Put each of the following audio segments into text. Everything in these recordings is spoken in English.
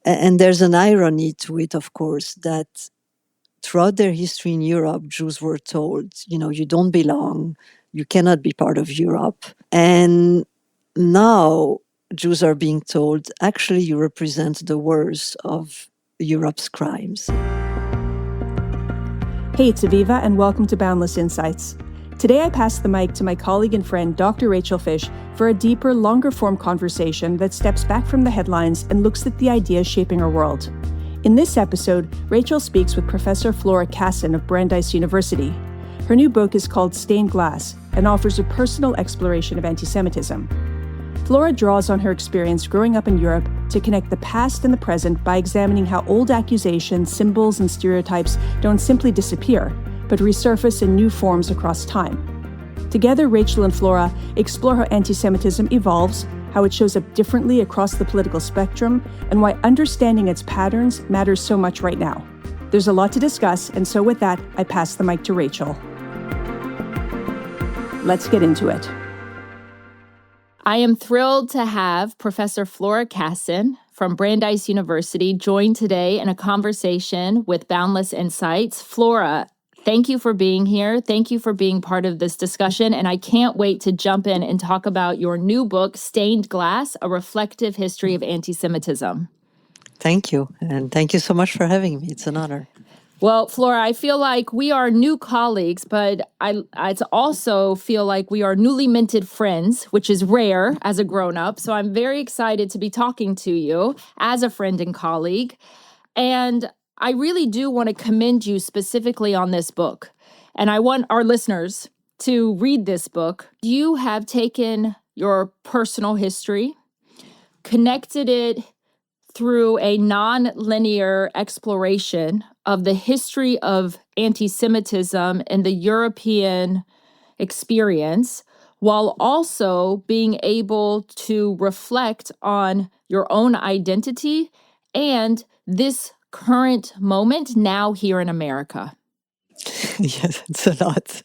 And there's an irony to it, of course, that throughout their history in Europe, Jews were told, you don't belong, you cannot be part of Europe. And now Jews are being told, actually, you represent the worst of Europe's crimes. Hey, it's Aviva, and welcome to Boundless Insights. Today I pass the mic to my colleague and friend, Dr. Rachel Fish, for a deeper, longer-form conversation that steps back from the headlines and looks at the ideas shaping our world. In this episode, Rachel speaks with Professor Flora Cassen of Brandeis University. Her new book is called Stained Glass and offers a personal exploration of anti-Semitism. Flora draws on her experience growing up in Europe to connect the past and the present by examining how old accusations, symbols, and stereotypes don't simply disappear, but resurface in new forms across time. Together, Rachel and Flora explore how anti-Semitism evolves, how it shows up differently across the political spectrum, and why understanding its patterns matters so much right now. There's a lot to discuss, and so with that, I pass the mic to Rachel. Let's get into it. I am thrilled to have Professor Flora Cassen from Brandeis University join today in a conversation with Boundless Insights. Flora, thank you for being here. Thank you for being part of this discussion. And I can't wait to jump in and talk about your new book, Stained Glass, A Reflective History of Antisemitism. Thank you. And thank you so much for having me. It's an honor. Well, Flora, I feel like we are new colleagues, but I also feel like we are newly minted friends, which is rare as a grown-up. So I'm very excited to be talking to you as a friend and colleague. And I really do want to commend you specifically on this book. And I want our listeners to read this book. You have taken your personal history, connected it through a non-linear exploration of the history of anti-Semitism and the European experience, while also being able to reflect on your own identity and this current moment now here in America. Yes, it's a lot.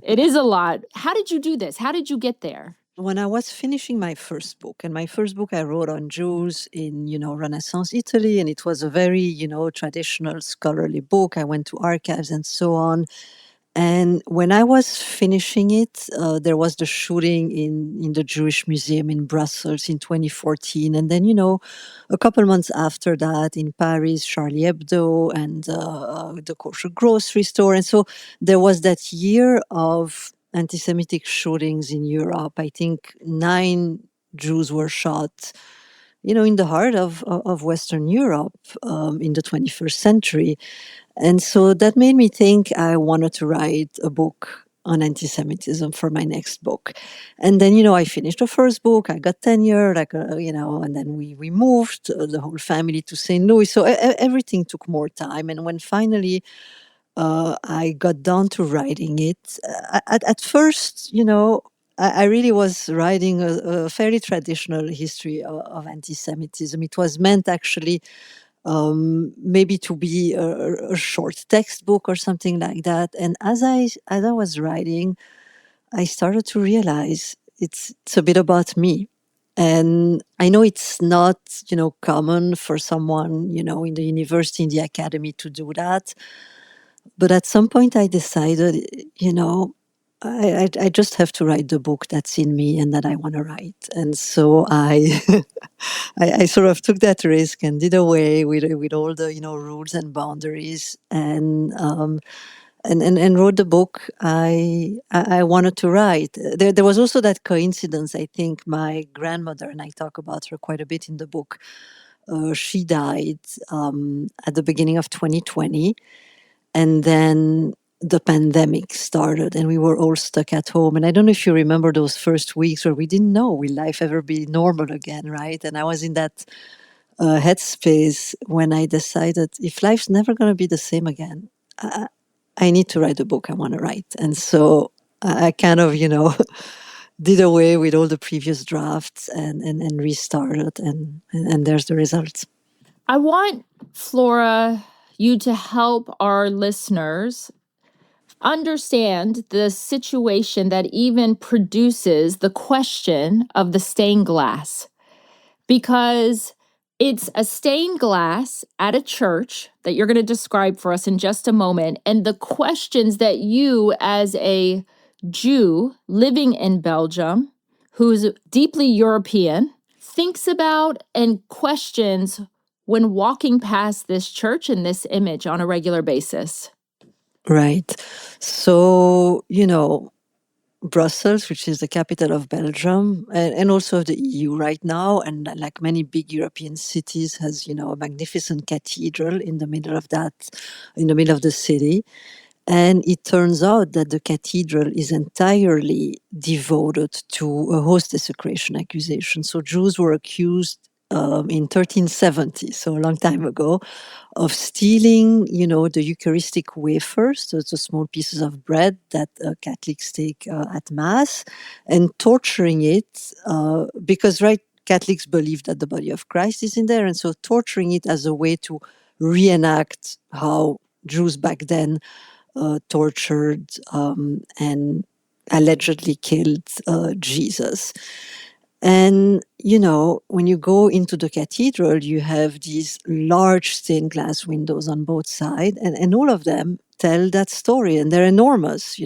It is a lot. How did you do this? How did you get there? When I was finishing my first book, and my first book I wrote on Jews in, Renaissance Italy, and it was a very, traditional scholarly book. I went to archives and so on. And when I was finishing it, there was the shooting in the Jewish Museum in Brussels in 2014. And then, a couple months after that in Paris, Charlie Hebdo and the kosher grocery store. And so there was that year of anti-Semitic shootings in Europe. I think 9 Jews were shot, in the heart of Western Europe in the 21st century. And so that made me think I wanted to write a book on anti-Semitism for my next book. And then, I finished the first book, I got tenure, and then we moved the whole family to St. Louis. So everything took more time. And when finally I got down to writing it, at first, I really was writing a fairly traditional history of anti-Semitism. It was meant actually maybe to be a short textbook or something like that. And as I was writing, I started to realize it's a bit about me. And I know it's not, common for someone, in the university, in the academy to do that. But at some point I decided, I just have to write the book that's in me and that I want to write. And so I I sort of took that risk and did away with all the rules and boundaries and wrote the book I wanted to write. There was also that coincidence. I think my grandmother, and I talk about her quite a bit in the book, she died at the beginning of 2020, and then the pandemic started and we were all stuck at home. And I don't know if you remember those first weeks where we didn't know, will life ever be normal again, right? And I was in that headspace when I decided if life's never going to be the same again, I need to write the book I want to write. And so I kind of, did away with all the previous drafts and restarted. And there's the result. I want, Flora, you to help our listeners understand the situation that even produces the question of the stained glass. Because It's a stained glass at a church that you're going to describe for us in just a moment. And the questions that you, as a Jew living in Belgium, who's deeply European, thinks about and questions when walking past this church and this image on a regular basis. Right. So, Brussels, which is the capital of Belgium and also of the EU right now, and like many big European cities, has, a magnificent cathedral in the middle of the city. And it turns out that the cathedral is entirely devoted to a host desecration accusation. So Jews were accused in 1370, so a long time ago, of stealing, the Eucharistic wafers, those the small pieces of bread that Catholics take at Mass, and torturing it because, right, Catholics believe that the body of Christ is in there, and so torturing it as a way to reenact how Jews back then tortured and allegedly killed Jesus. And, when you go into the cathedral, you have these large stained glass windows on both sides, and all of them tell that story, and they're enormous,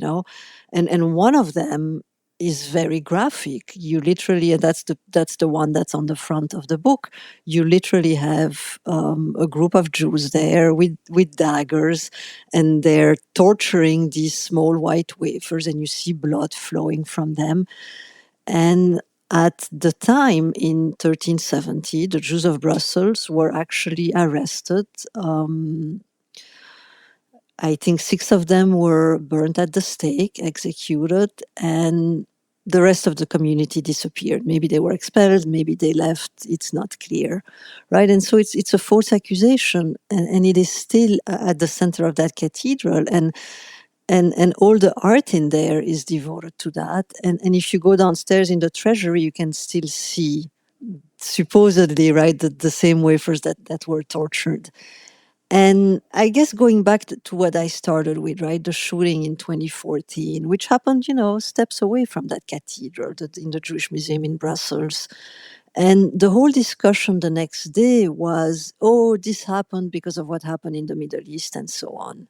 and one of them is very graphic. You literally, and that's the one that's on the front of the book. You literally have a group of Jews there with daggers, and they're torturing these small white wafers, and you see blood flowing from them. And at the time, in 1370, the Jews of Brussels were actually arrested. I think 6 of them were burned at the stake, executed, and the rest of the community disappeared. Maybe they were expelled, maybe they left. It's not clear, right? And so it's a false accusation, and it is still at the center of that cathedral. And all the art in there is devoted to that. And if you go downstairs in the treasury, you can still see, supposedly, right, the same wafers that were tortured. And I guess going back to what I started with, right, the shooting in 2014, which happened, steps away from that cathedral in the Jewish Museum in Brussels. And the whole discussion the next day was, oh, this happened because of what happened in the Middle East and so on.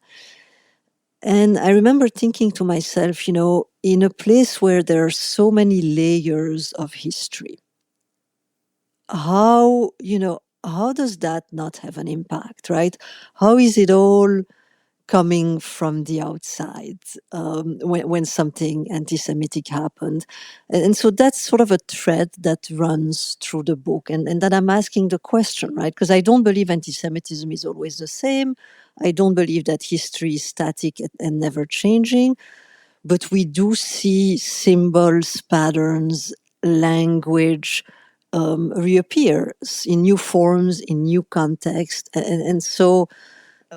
And I remember thinking to myself, in a place where there are so many layers of history, how does that not have an impact, right? How is it all coming from the outside when something anti-Semitic happened? And so that's sort of a thread that runs through the book, and that I'm asking the question, right? Because I don't believe anti-Semitism is always the same. I don't believe that history is static and never changing, but we do see symbols, patterns, language reappear in new forms, in new contexts. And so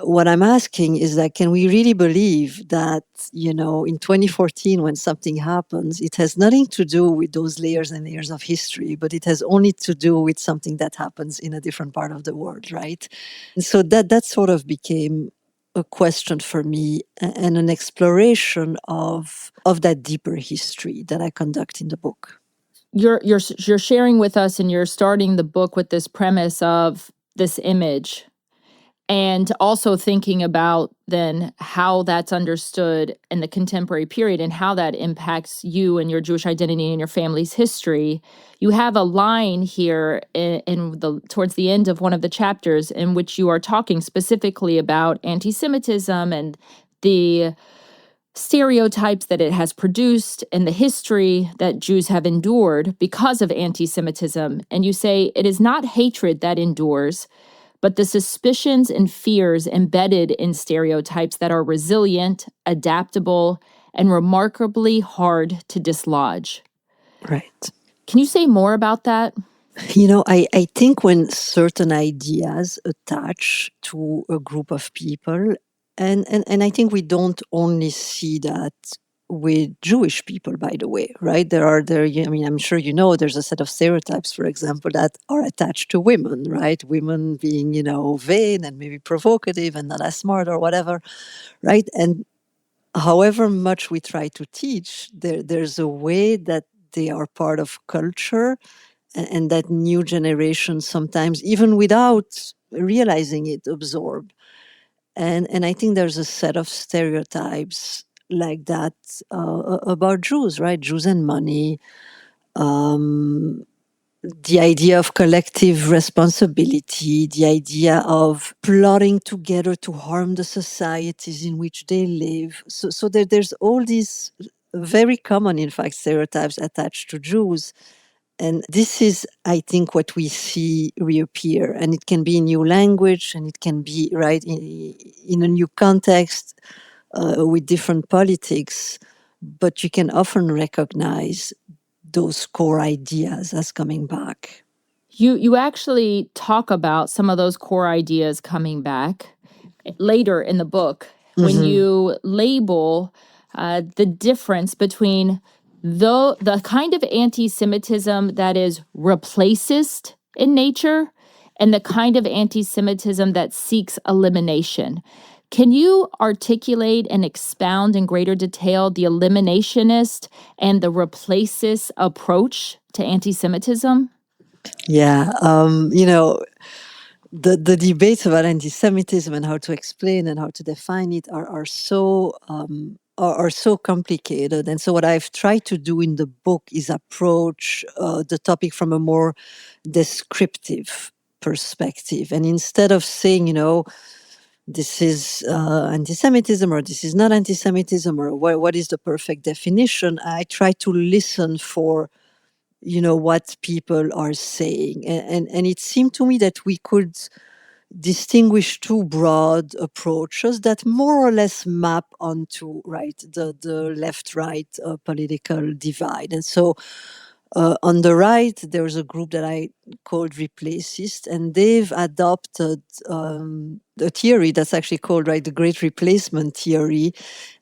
what I'm asking is that, can we really believe that, in 2014, when something happens, it has nothing to do with those layers and layers of history, but it has only to do with something that happens in a different part of the world, right? And so that sort of became a question for me, and an exploration of that deeper history that I conduct in the book. You're sharing with us, and you're starting the book with this premise of this image, and also thinking about then how that's understood in the contemporary period and how that impacts you and your Jewish identity and your family's history. You have a line here towards the end of one of the chapters in which you are talking specifically about anti-Semitism and the stereotypes that it has produced and the history that Jews have endured because of anti-Semitism. And you say, it is not hatred that endures, but the suspicions and fears embedded in stereotypes that are resilient, adaptable, and remarkably hard to dislodge. Right. Can you say more about that? I think when certain ideas attach to a group of people, and I think we don't only see that with Jewish people, by the way, right? I'm sure there's a set of stereotypes, for example, that are attached to women, right? Women being, vain and maybe provocative and not as smart or whatever, right? And however much we try to teach, there's a way that they are part of culture, and that new generation sometimes, even without realizing it, absorb. And I think there's a set of stereotypes like that about Jews, right? Jews and money, the idea of collective responsibility, the idea of plotting together to harm the societies in which they live. So there's all these very common, in fact, stereotypes attached to Jews. And this is, I think, what we see reappear. And it can be in new language, and it can be, right, in a new context with different politics. But you can often recognize those core ideas as coming back. You actually talk about some of those core ideas coming back later in the book when you label the difference between the kind of anti-Semitism that is replacist in nature and the kind of anti-Semitism that seeks elimination. Can you articulate and expound in greater detail the eliminationist and the replacist approach to anti-Semitism? Yeah, the debates about anti-Semitism and how to explain and how to define it are so complicated. And so what I've tried to do in the book is approach the topic from a more descriptive perspective. And instead of saying, this is anti-Semitism or this is not anti-Semitism or what is the perfect definition, I try to listen for what people are saying, and it seemed to me that we could distinguish two broad approaches that more or less map onto the left-right political divide. And so on the right there's a group that I called replacist, and they've adopted a theory that's actually called the Great Replacement theory.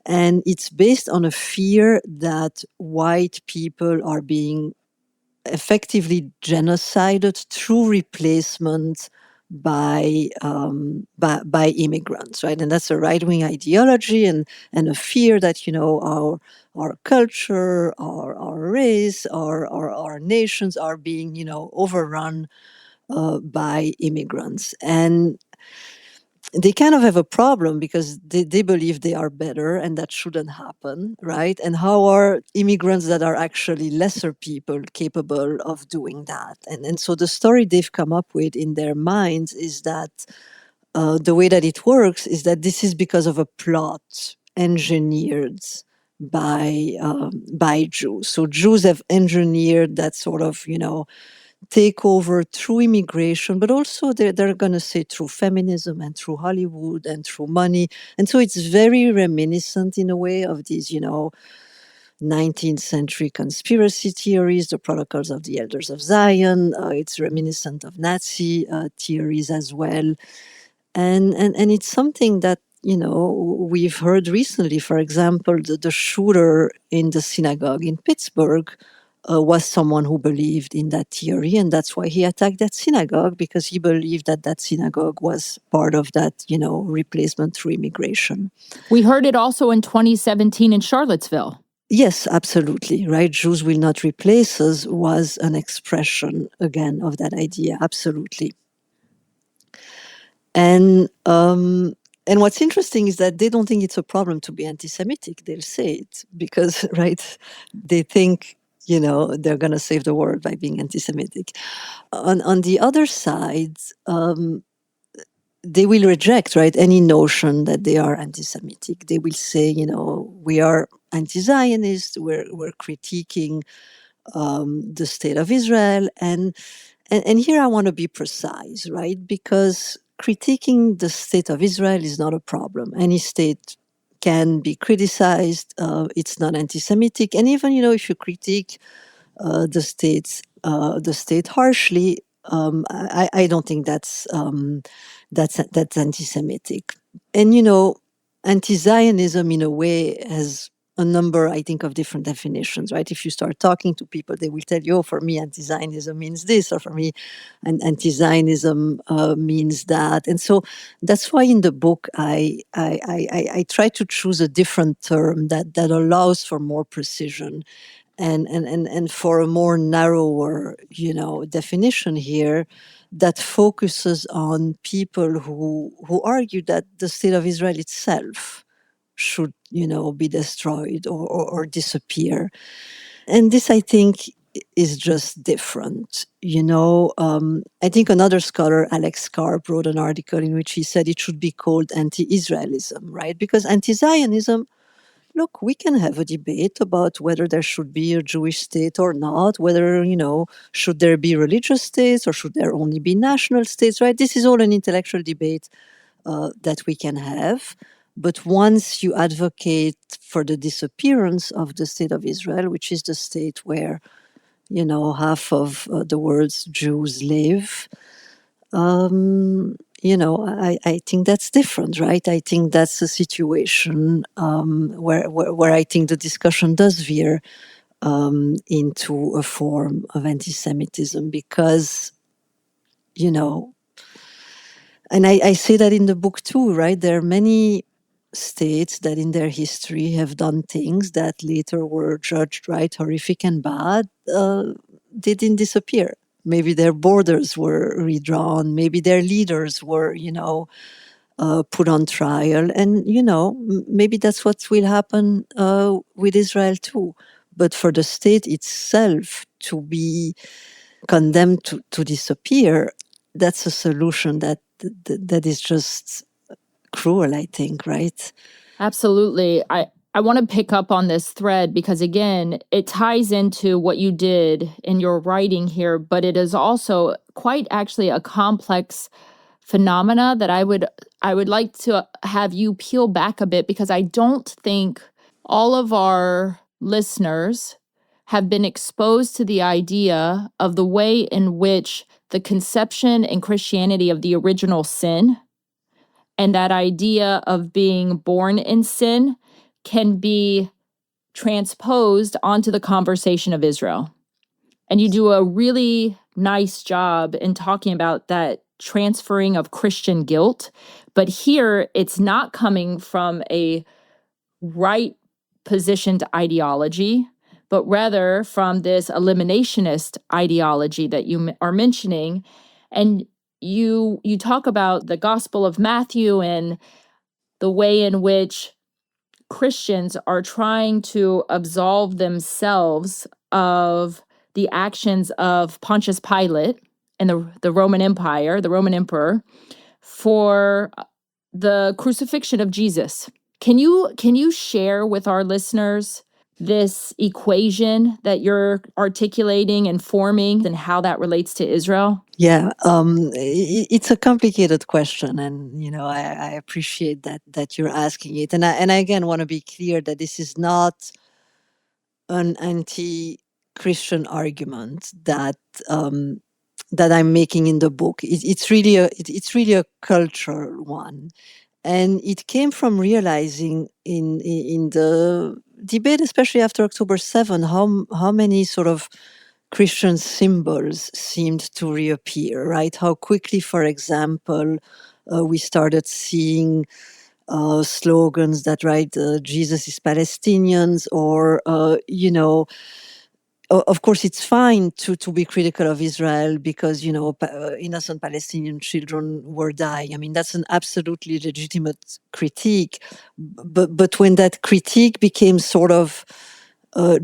And it's based on a fear that white people are being effectively genocided through replacement by immigrants, right? And that's a right-wing ideology and a fear that our culture, our race, our nations are being overrun by immigrants. And they kind of have a problem because they believe they are better and that shouldn't happen, right? And how are immigrants that are actually lesser people capable of doing that? And so the story they've come up with in their minds is that the way that it works is that this is because of a plot engineered by Jews. So Jews have engineered that sort of, take over through immigration, but also they're going to say through feminism and through Hollywood and through money. And so it's very reminiscent in a way of these, 19th century conspiracy theories, the Protocols of the Elders of Zion. It's reminiscent of Nazi theories as well. And it's something that, we've heard recently. For example, the shooter in the synagogue in Pittsburgh was someone who believed in that theory, and that's why he attacked that synagogue, because he believed that synagogue was part of that, replacement through immigration. We heard it also in 2017 in Charlottesville. Yes, absolutely, right? Jews will not replace us was an expression, again, of that idea, absolutely. And what's interesting is that they don't think it's a problem to be anti-Semitic. They'll say it because, right, they think, they're going to save the world by being anti-Semitic. On the other side, they will reject, right, any notion that they are anti-Semitic. They will say, we are anti-Zionist, we're critiquing the state of Israel. And here I want to be precise, right, because critiquing the state of Israel is not a problem. Any state can be criticized. It's not anti-Semitic. And even, if you critique the state harshly, I don't think that's anti-Semitic. And anti-Zionism in a way has a number, I think, of different definitions, right? If you start talking to people, they will tell you, oh, for me, anti-Zionism means this, or for me, anti-Zionism means that. And so that's why in the book, I try to choose a different term that allows for more precision. and for a more narrower, definition here that focuses on people who argue that the state of Israel itself should, be destroyed or disappear. And this, I think, is just different. I think another scholar, Alex Karp, wrote an article in which he said it should be called anti-Israelism, right? Because anti-Zionism, look, we can have a debate about whether there should be a Jewish state or not, whether, should there be religious states or should there only be national states, right? This is all an intellectual debate that we can have. But once you advocate for the disappearance of the state of Israel, which is the state where, half of the world's Jews live, I think that's different, right? I think that's a situation where I think the discussion does veer into a form of anti-Semitism because, and I say that in the book too, right? There are many states that in their history have done things that later were judged, right, horrific and bad. They didn't disappear. Maybe their borders were redrawn. Maybe their leaders were, put on trial. And, maybe that's what will happen with Israel too. But for the state itself to be condemned to disappear, that's a solution that is just cruel, I think, right? Absolutely. I want to pick up on this thread because, again, it ties into what you did in your writing here, but it is also quite actually a complex phenomena that I would like to have you peel back a bit, because I don't think all of our listeners have been exposed to the idea of the way in which the conception in Christianity of the original sin and that idea of being born in sin can be transposed onto the conversation of Israel. And you do a really nice job in talking about that transferring of Christian guilt. But here, it's not coming from a right positioned ideology, but rather from this eliminationist ideology that you are mentioning. And you talk about the Gospel of Matthew and the way in which Christians are trying to absolve themselves of the actions of Pontius Pilate and the Roman Empire, the Roman emperor, for the crucifixion of Jesus. Can you share with our listeners this equation that you're articulating and forming and how that relates to Israel? Yeah, it's a complicated question, and I appreciate that you're asking it, and I again want to be clear that this is not an anti-Christian argument that that I'm making in the book. It's really a cultural one, and it came from realizing in the debate, especially after October 7, how many sort of Christian symbols seemed to reappear, right? How quickly, for example, we started seeing slogans that write Jesus is Palestinians, or of course, it's fine to be critical of Israel because innocent Palestinian children were dying. I mean, that's an absolutely legitimate critique. But when that critique became sort of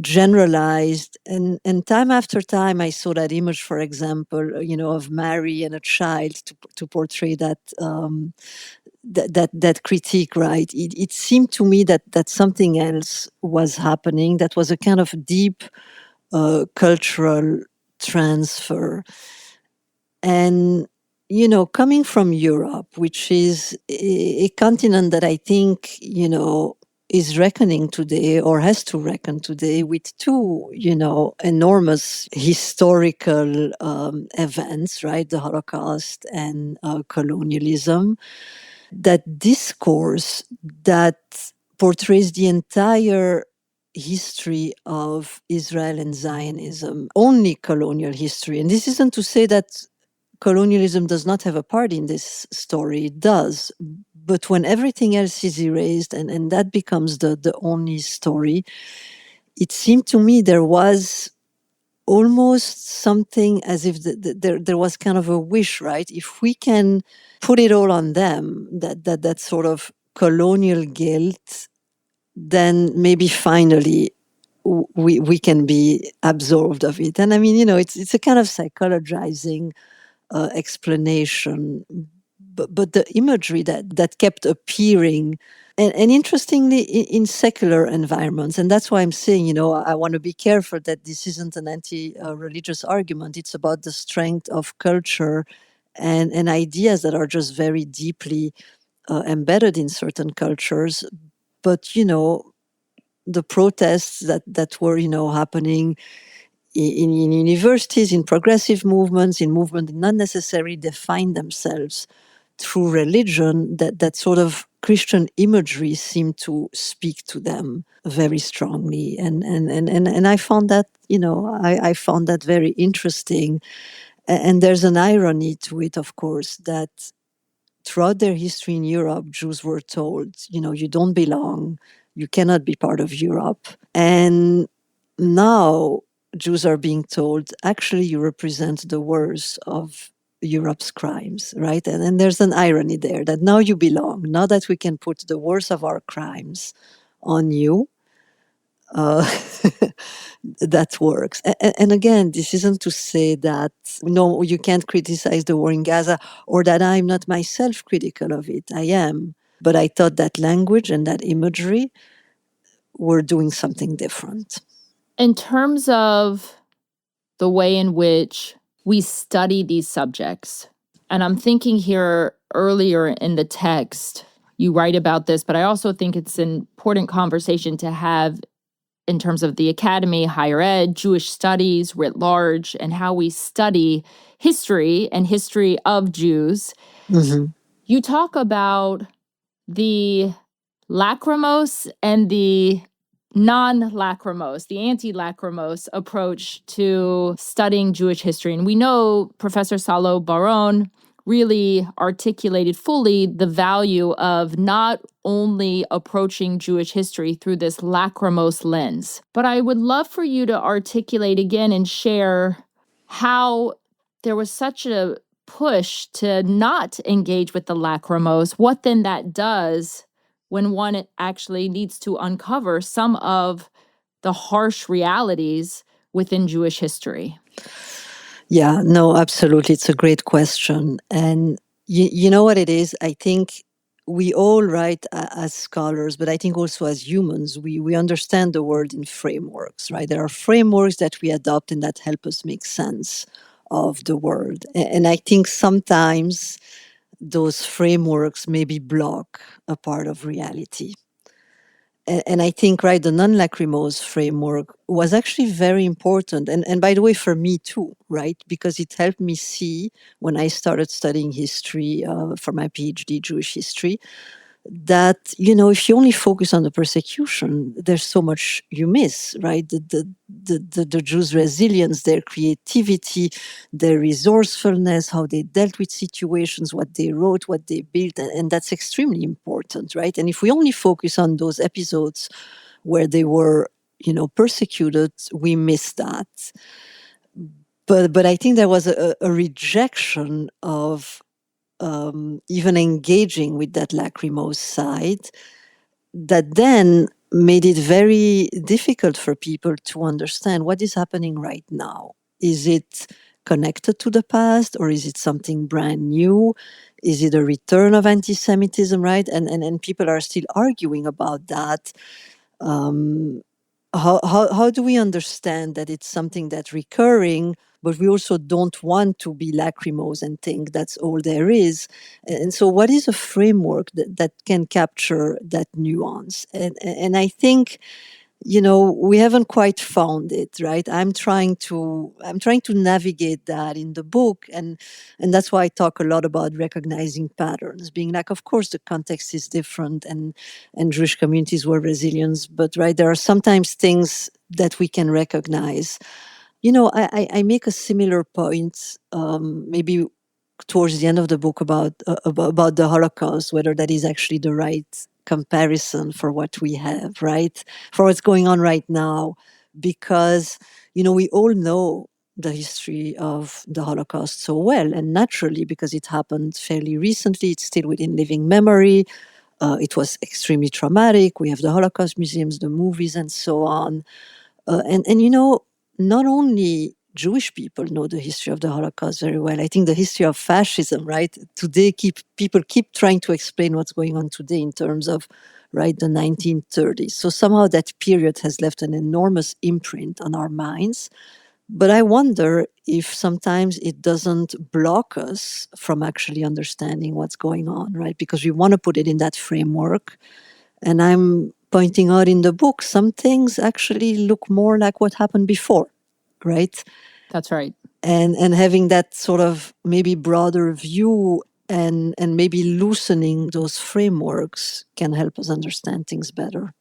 generalized, and time after time, I saw that image, for example, of Mary and a child to portray that. That critique, right? It seemed to me that something else was happening. That was a kind of deep cultural transfer. And, coming from Europe, which is a continent that I think, is reckoning today or has to reckon today with two, enormous historical events, right? The Holocaust and colonialism. That discourse that portrays the entire history of Israel and Zionism, only colonial history. And this isn't to say that colonialism does not have a part in this story. It does. But when everything else is erased and that becomes the only story, it seemed to me there was almost something as if there was kind of a wish, right? If we can put it all on them, that sort of colonial guilt, then maybe finally we can be absolved of it. And I mean, it's a kind of psychologizing explanation, but the imagery that kept appearing, and interestingly, in secular environments. And that's why I'm saying, I want to be careful that this isn't an anti-religious argument. It's about the strength of culture and ideas that are just very deeply embedded in certain cultures. But, the protests that were, happening in universities, in progressive movements, in movements that not necessarily define themselves through religion, that sort of Christian imagery seemed to speak to them very strongly. And I found that, I found that very interesting. And there's an irony to it, of course, that throughout their history in Europe, Jews were told, you don't belong, you cannot be part of Europe. And now Jews are being told, actually, you represent the worst of Europe's crimes, right? And there's an irony there that now you belong, now that we can put the worst of our crimes on you, uh, that works. And again, this isn't to say that, no, you can't criticize the war in Gaza, or that I'm not myself critical of it. I am. But I thought that language and that imagery were doing something different. In terms of the way in which we study these subjects, and I'm thinking here earlier in the text, you write about this, but I also think it's an important conversation to have in terms of the academy, higher ed, Jewish studies writ large, and how we study history and history of Jews. Mm-hmm. You talk about the lachrymose and the non-lachrymose, the anti-lachrymose approach to studying Jewish history. And we know Professor Salo Baron really articulated fully the value of not only approaching Jewish history through this lachrymose lens. But I would love for you to articulate again and share how there was such a push to not engage with the lachrymose, what then that does when one actually needs to uncover some of the harsh realities within Jewish history. Yeah, no, absolutely. It's a great question. And you know what it is? I think we all write as scholars, but I think also as humans, we understand the world in frameworks, right? There are frameworks that we adopt and that help us make sense of the world. And I think sometimes those frameworks maybe block a part of reality. And I think, right, the non-lachrymose framework was actually very important. And by the way, for me too, right? Because it helped me see when I started studying history for my PhD, Jewish history, that, if you only focus on the persecution, there's so much you miss, right? The Jews' resilience, their creativity, their resourcefulness, how they dealt with situations, what they wrote, what they built, and that's extremely important, right? And if we only focus on those episodes where they were, persecuted, we miss that. But I think there was a rejection of even engaging with that lachrymose side, that then made it very difficult for people to understand what is happening right now. Is it connected to the past, or is it something brand new? Is it a return of anti-Semitism, right? And people are still arguing about that. How do we understand that it's something that's recurring, but we also don't want to be lachrymose and think that's all there is? And so what is a framework that can capture that nuance? And I think, we haven't quite found it, right? I'm trying to navigate that in the book, and that's why I talk a lot about recognizing patterns, being like, of course the context is different, and Jewish communities were resilient, but right, there are sometimes things that we can recognize. I make a similar point, maybe towards the end of the book, about the Holocaust, whether that is actually the right comparison for what we have, right? For what's going on right now, because, we all know the history of the Holocaust so well, and naturally, because it happened fairly recently, it's still within living memory. It was extremely traumatic. We have the Holocaust museums, the movies, and so on. And not only Jewish people know the history of the Holocaust very well. I think the history of fascism, right? Today, people keep trying to explain what's going on today in terms of, right, the 1930s. So somehow that period has left an enormous imprint on our minds. But I wonder if sometimes it doesn't block us from actually understanding what's going on, right? Because we want to put it in that framework. And I'm pointing out in the book, some things actually look more like what happened before, right? That's right. And having that sort of maybe broader view and maybe loosening those frameworks can help us understand things better.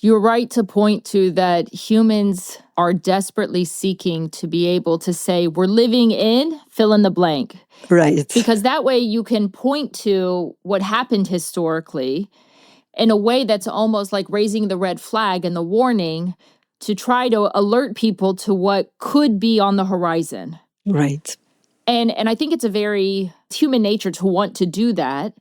You're right to point to that humans are desperately seeking to be able to say, we're living in fill in the blank. Right. Because that way you can point to what happened historically in a way that's almost like raising the red flag and the warning to try to alert people to what could be on the horizon. Right. And I think it's a very human nature to want to do that.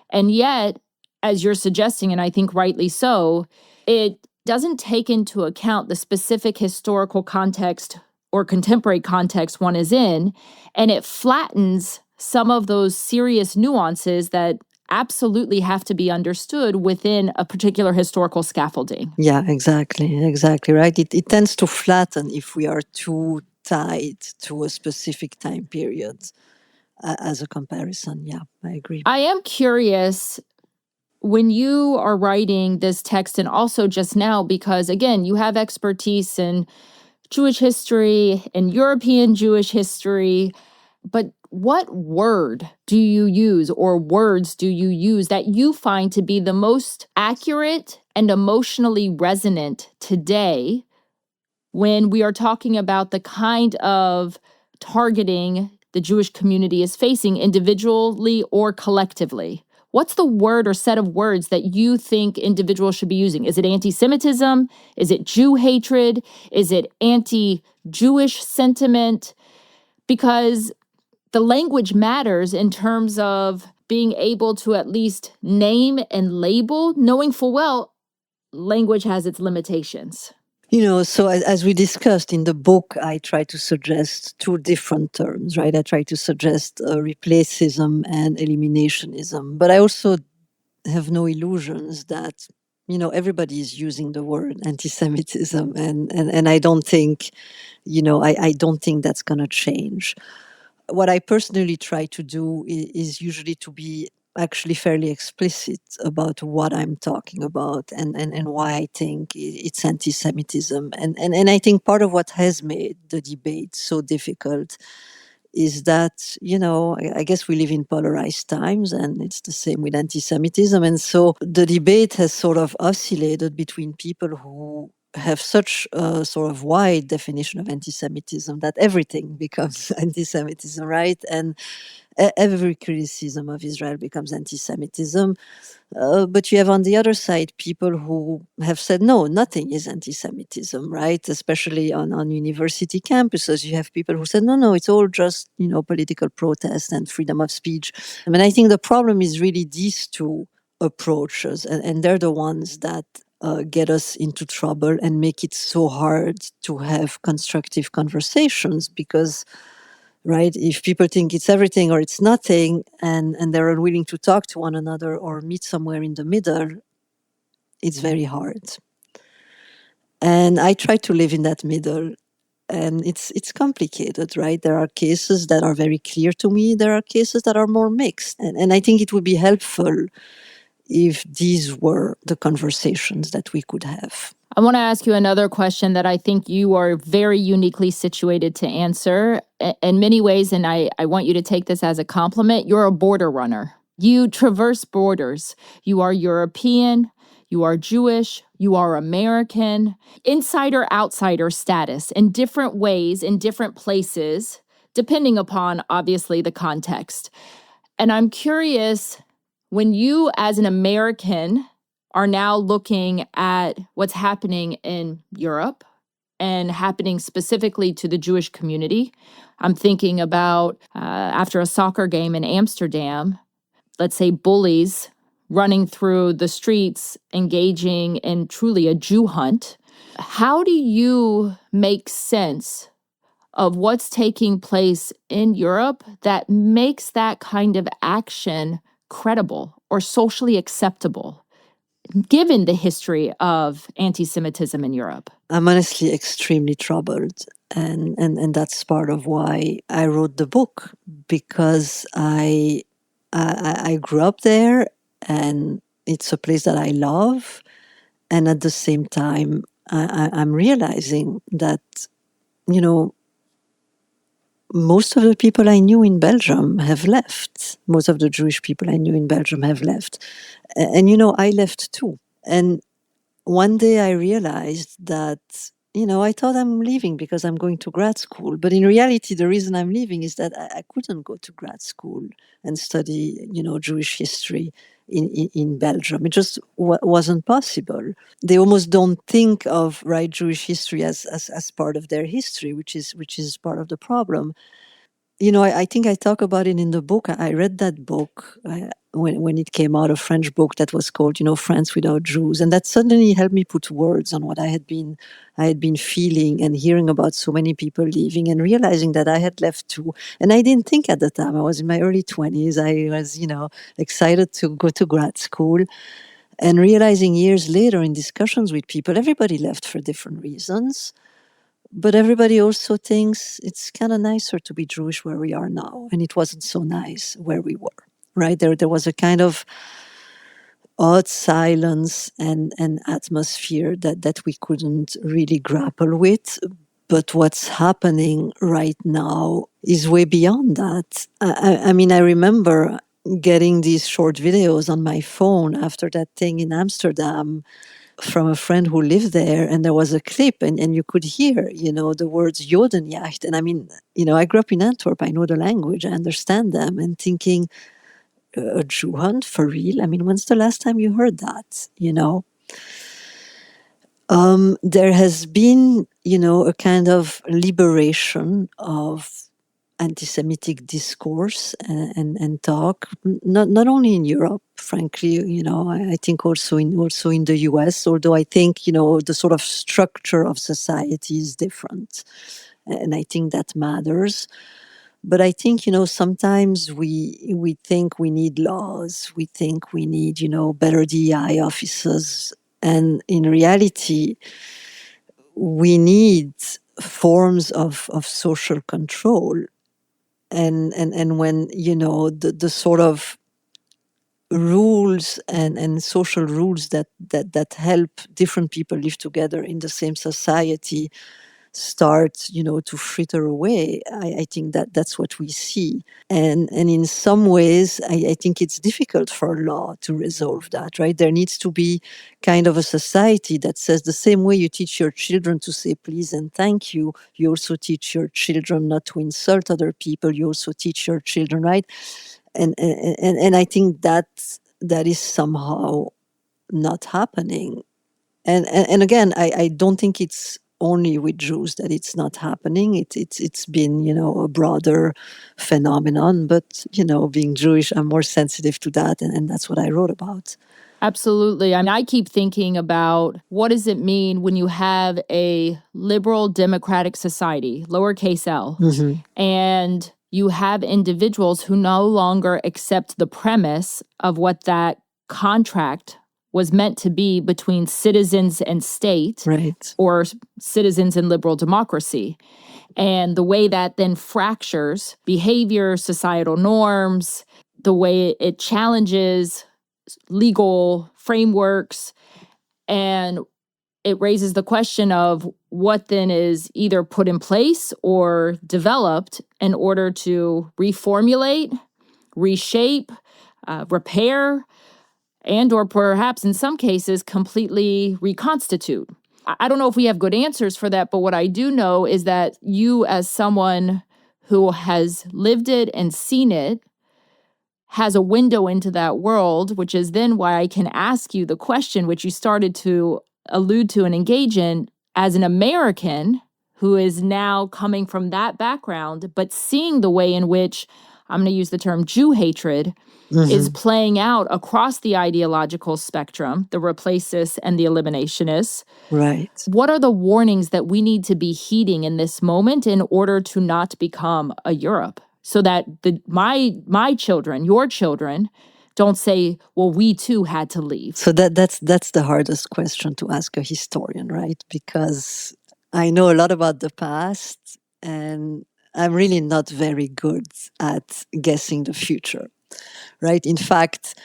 And yet, as you're suggesting, and I think rightly so, it doesn't take into account the specific historical context or contemporary context one is in, and it flattens some of those serious nuances that absolutely have to be understood within a particular historical scaffolding. Yeah, exactly, right. It tends to flatten if we are too tied to a specific time period as a comparison. Yeah, I agree. I am curious when you are writing this text, and also just now, because again, you have expertise in Jewish history and European Jewish history, but what word do you use or words do you use that you find to be the most accurate and emotionally resonant today when we are talking about the kind of targeting the Jewish community is facing individually or collectively? What's the word or set of words that you think individuals should be using? Is it anti-Semitism? Is it Jew hatred? Is it anti-Jewish sentiment? Because the language matters in terms of being able to at least name and label, knowing full well language has its limitations. So as we discussed in the book, I try to suggest two different terms, right? I try to suggest replacism and eliminationism. But I also have no illusions that, everybody is using the word anti-Semitism. And I don't think, I don't think that's going to change. What I personally try to do is usually to be actually fairly explicit about what I'm talking about and why I think it's anti-Semitism. And I think part of what has made the debate so difficult is that, I guess we live in polarized times, and it's the same with anti-Semitism. And so the debate has sort of oscillated between people who have such a sort of wide definition of anti-Semitism that everything becomes anti-Semitism, right? And every criticism of Israel becomes anti-Semitism. But you have on the other side people who have said, no, nothing is anti-Semitism, right? Especially on university campuses, you have people who said, no, it's all just, political protest and freedom of speech. I mean, I think the problem is really these two approaches, and they're the ones that get us into trouble and make it so hard to have constructive conversations because, right, if people think it's everything or it's nothing and they're unwilling to talk to one another or meet somewhere in the middle, it's very hard. And I try to live in that middle. And it's complicated, right? There are cases that are very clear to me. There are cases that are more mixed. And I think it would be helpful if these were the conversations that we could have. I want to ask you another question that I think you are very uniquely situated to answer in many ways, and I want you to take this as a compliment. You're a border runner. You traverse borders. You are European, you are Jewish, you are American, insider, outsider status in different ways, in different places, depending upon, obviously, the context. And I'm curious, when you, as an American, are now looking at what's happening in Europe and happening specifically to the Jewish community. I'm thinking about after a soccer game in Amsterdam, let's say bullies running through the streets, engaging in truly a Jew hunt. How do you make sense of what's taking place in Europe that makes that kind of action credible or socially acceptable, given the history of anti-Semitism in Europe? I'm honestly extremely troubled. And that's part of why I wrote the book, because I grew up there, and it's a place that I love. And at the same time, I'm realizing that, you know, most of the people I knew in Belgium have left. Most of the Jewish people I knew in Belgium have left. And, you know, I left too. And one day I realized that, you know, I thought I'm leaving because I'm going to grad school. But in reality, the reason I'm leaving is that I couldn't go to grad school and study, you know, Jewish history in Belgium. It just wasn't possible. They almost don't think of, right, Jewish history as part of their history, which is part of the problem. You know, I think I talk about it in the book. I read that book when it came out, a French book that was called, you know, France Without Jews, and that suddenly helped me put words on what I had been feeling and hearing about so many people leaving, and realizing that I had left too. And I didn't think at the time. I was in my early 20s. I was, you know, excited to go to grad school, and realizing years later in discussions with people, everybody left for different reasons. But everybody also thinks it's kind of nicer to be Jewish where we are now, and it wasn't so nice where we were. Right there was a kind of odd silence and atmosphere that we couldn't really grapple with. But what's happening right now is way beyond that. I mean, I remember getting these short videos on my phone after that thing in Amsterdam from a friend who lived there, and there was a clip, and you could hear, you know, the words Jodenjacht. And I mean, you know, I grew up in Antwerp, I know the language, I understand them, and thinking, a Jew hunt for real? I mean, when's the last time you heard that, you know? There has been, you know, a kind of liberation of anti-Semitic discourse and talk, not only in Europe, frankly, you know, I think also in the US, although I think, you know, the sort of structure of society is different. And I think that matters. But I think, you know, sometimes we think we need laws, we think we need, you know, better DEI officers. And in reality, we need forms of social control. And when, you know, the sort of rules and social rules that help different people live together in the same society start, you know, to fritter away, I think that's what we see. And in some ways, I think it's difficult for law to resolve that, right? There needs to be kind of a society that says, the same way you teach your children to say please and thank you, you also teach your children not to insult other people, you also teach your children, right? And I think that is somehow not happening. And again, I don't think it's only with Jews that it's not happening. It's been, you know, a broader phenomenon. But, you know, being Jewish, I'm more sensitive to that, and that's what I wrote about. Absolutely. I mean, I keep thinking about what does it mean when you have a liberal democratic society, lowercase l, and you have individuals who no longer accept the premise of what that contract was meant to be between citizens and state, right, or citizens and liberal democracy. And the way that then fractures behavior, societal norms, the way it challenges legal frameworks, and it raises the question of what then is either put in place or developed in order to reformulate, reshape, repair, and or perhaps in some cases completely reconstitute. I don't know if we have good answers for that, but what I do know is that you, as someone who has lived it and seen it, has a window into that world, which is then why I can ask you the question, which you started to allude to and engage in, as an American who is now coming from that background, but seeing the way in which, I'm going to use the term Jew hatred, is playing out across the ideological spectrum, the replaceists and the eliminationists. Right. What are the warnings that we need to be heeding in this moment in order to not become a Europe? So that my children, your children, don't say, well, we too had to leave. So that's the hardest question to ask a historian, right? Because I know a lot about the past, and I'm really not very good at guessing the future, right? In fact,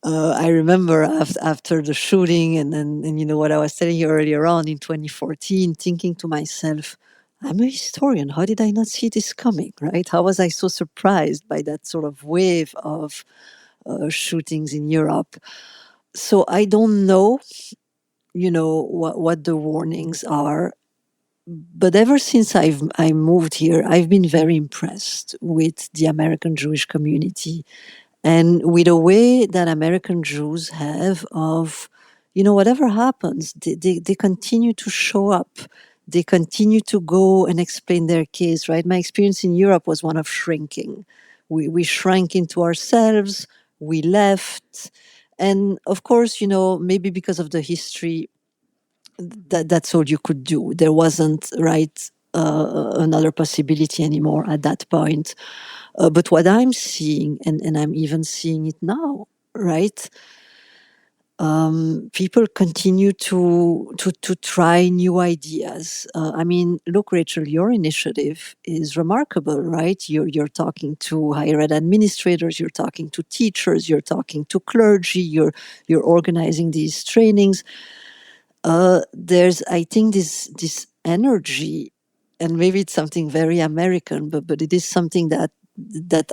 I remember after the shooting, and you know what I was telling you earlier on in 2014, thinking to myself, I'm a historian. How did I not see this coming, right? How was I so surprised by that sort of wave of shootings in Europe? So I don't know, you know, what the warnings are. But ever since I moved here, I've been very impressed with the American Jewish community and with the way that American Jews have of, you know, whatever happens, they continue to show up. They continue to go and explain their case, right? My experience in Europe was one of shrinking. We shrank into ourselves, we left. And of course, you know, maybe because of the history, that's all you could do. There wasn't, right, another possibility anymore at that point. But what I'm seeing, and I'm even seeing it now, right? People continue to try new ideas. I mean, look, Rachel, your initiative is remarkable, right? You're talking to higher ed administrators, you're talking to teachers, you're talking to clergy, you're organizing these trainings. There's, I think, this energy, and maybe it's something very American, but it is something that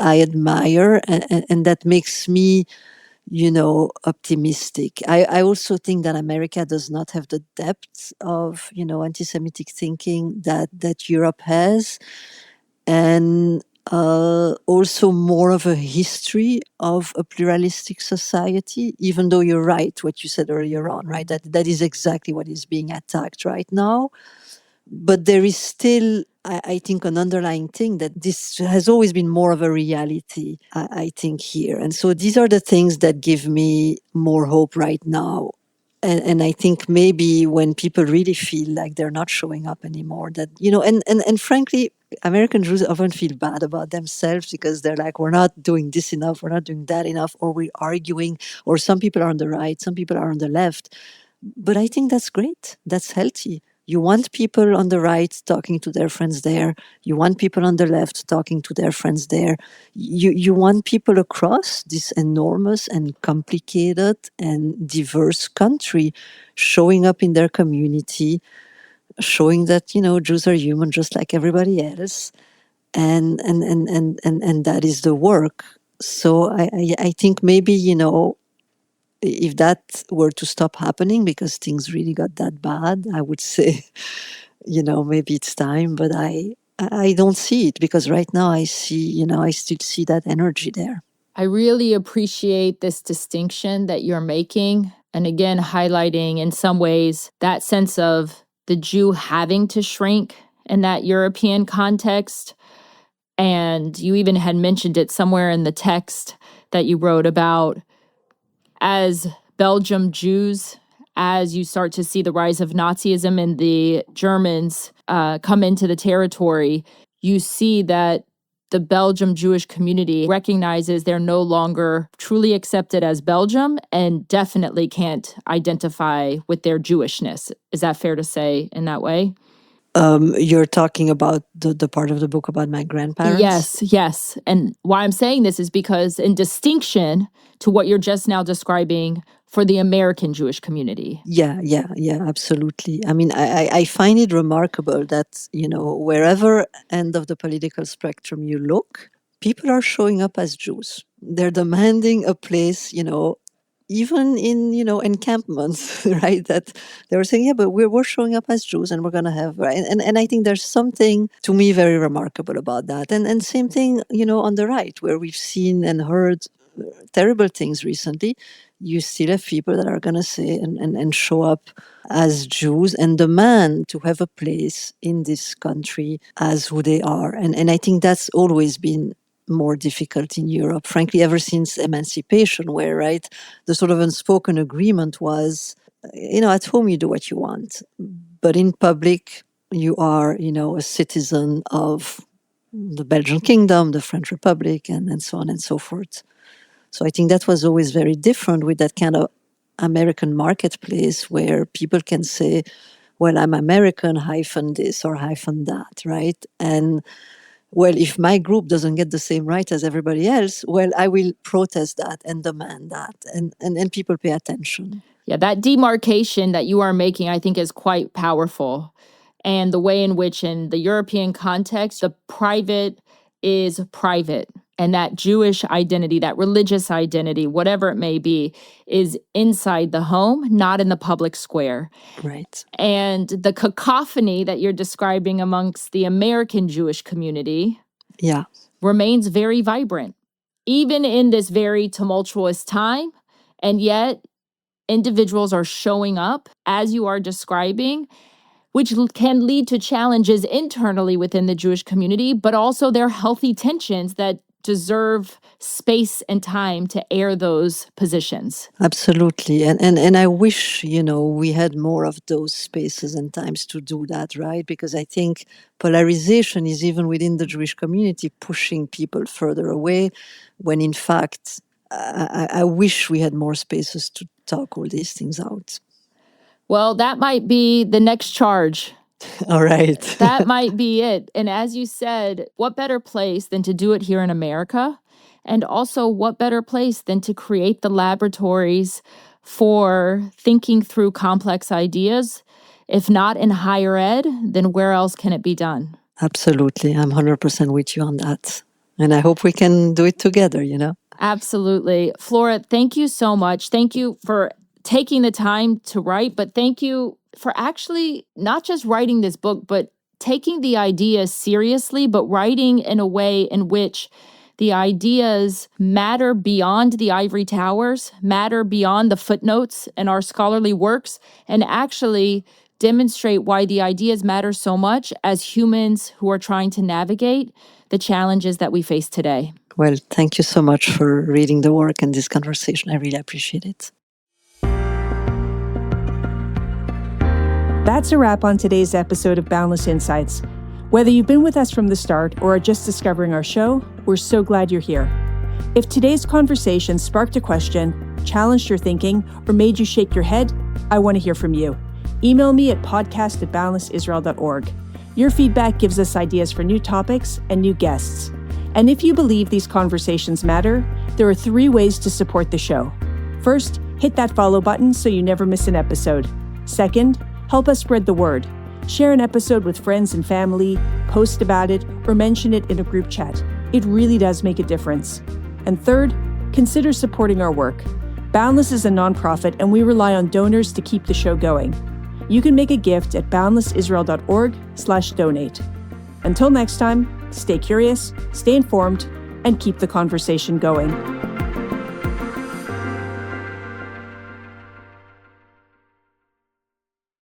I admire, and that makes me, you know, optimistic. I also think that America does not have the depth of, you know, anti-Semitic thinking that Europe has, and also more of a history of a pluralistic society, even though you're right, what you said earlier on, right? That is exactly what is being attacked right now. But there is still, I think, an underlying thing that this has always been more of a reality, I think, here. And so these are the things that give me more hope right now. And I think maybe when people really feel like they're not showing up anymore, that, you know, and frankly, American Jews often feel bad about themselves because they're like, we're not doing this enough, we're not doing that enough, or we're arguing, or some people are on the right, some people are on the left. But I think that's great. That's healthy. You want people on the right talking to their friends there. You want people on the left talking to their friends there. You want people across this enormous and complicated and diverse country showing up in their community, showing that, you know, Jews are human just like everybody else. And that is the work. So I think maybe, you know, if that were to stop happening because things really got that bad, I would say, you know, maybe it's time. But I don't see it, because right now I see, you know, I still see that energy there. I really appreciate this distinction that you're making. And again, highlighting in some ways that sense of the Jew having to shrink in that European context. And you even had mentioned it somewhere in the text that you wrote about, as Belgium Jews, as you start to see the rise of Nazism and the Germans come into the territory, you see that the Belgium Jewish community recognizes they're no longer truly accepted as Belgium and definitely can't identify with their Jewishness. Is that fair to say in that way? You're talking about the part of the book about my grandparents? Yes. And why I'm saying this is because, in distinction to what you're just now describing for the American Jewish community. Yeah, absolutely. I mean, I find it remarkable that, you know, wherever end of the political spectrum you look, people are showing up as Jews. They're demanding a place, you know, even in, you know, encampments, right? That they were saying, yeah, but we're showing up as Jews and we're going to have, right? And I think there's something, to me, very remarkable about that. And same thing, you know, on the right, where we've seen and heard terrible things recently, you still have people that are going to say and show up as Jews and demand to have a place in this country as who they are. And I think that's always been more difficult in Europe, frankly, ever since emancipation, where, right, the sort of unspoken agreement was, at home you do what you want, but in public you are, a citizen of the Belgian Kingdom, the French Republic, and so on and so forth. So I think that was always very different with that kind of American marketplace where people can say, well, I'm American, hyphen this or hyphen that, right? And well, if my group doesn't get the same right as everybody else, well, I will protest that and demand that. And people pay attention. Yeah, that demarcation that you are making, I think, is quite powerful. And the way in which, in the European context, the private is private. And that Jewish identity, that religious identity, whatever it may be, is inside the home, not in the public square. Right. And the cacophony that you're describing amongst the American Jewish community remains very vibrant, even in this very tumultuous time. And yet, individuals are showing up, as you are describing, which can lead to challenges internally within the Jewish community, but also there are healthy tensions that deserve space and time to air those positions. Absolutely. And I wish, we had more of those spaces and times to do that, right? Because I think polarization is even within the Jewish community pushing people further away, when in fact, I wish we had more spaces to talk all these things out. Well, that might be the next charge. All right. That might be it. And as you said, what better place than to do it here in America? And also, what better place than to create the laboratories for thinking through complex ideas? If not in higher ed, then where else can it be done? Absolutely. I'm 100% with you on that. And I hope we can do it together, Absolutely. Flora, thank you so much. Thank you for taking the time to write, but thank you for actually not just writing this book, but taking the ideas seriously, but writing in a way in which the ideas matter beyond the ivory towers, matter beyond the footnotes in our scholarly works, and actually demonstrate why the ideas matter so much as humans who are trying to navigate the challenges that we face today. Well, thank you so much for reading the work and this conversation. I really appreciate it. That's a wrap on today's episode of Boundless Insights. Whether you've been with us from the start or are just discovering our show, we're so glad you're here. If today's conversation sparked a question, challenged your thinking, or made you shake your head, I want to hear from you. Email me at podcast@boundlessisrael.org. Your feedback gives us ideas for new topics and new guests. And if you believe these conversations matter, there are 3 ways to support the show. First, hit that follow button so you never miss an episode. Second, help us spread the word. Share an episode with friends and family, post about it, or mention it in a group chat. It really does make a difference. And third, consider supporting our work. Boundless is a nonprofit, and we rely on donors to keep the show going. You can make a gift at boundlessisrael.org/donate. Until next time, stay curious, stay informed, and keep the conversation going.